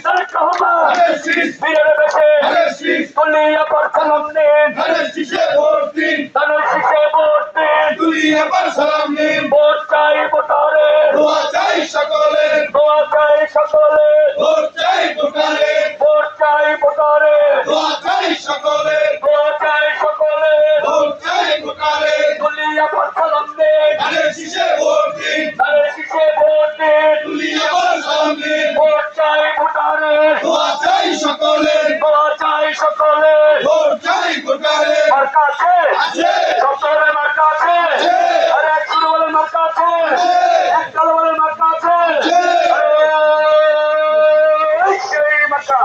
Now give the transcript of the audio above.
তারেক রহমান বীরের বেশে তুলিয়া পর সালাম দিন ধানের শীষে ভোট দিন ভোট চাই ভোটারে দোয়া চাই সকলে ভোট চাই ভোটারে দোয়া চাই সকলে তুলিয়া পর সালাম দিন ধানের শীষে ভোট দিন ভোট চাই ভোটারে দোয়া চাই সকলে মার্কা আছে সত্তরে মার্কা আছে আরে একশো বলে মার্কা আছে একশো বলে মার্কা আছে সেই মার্কা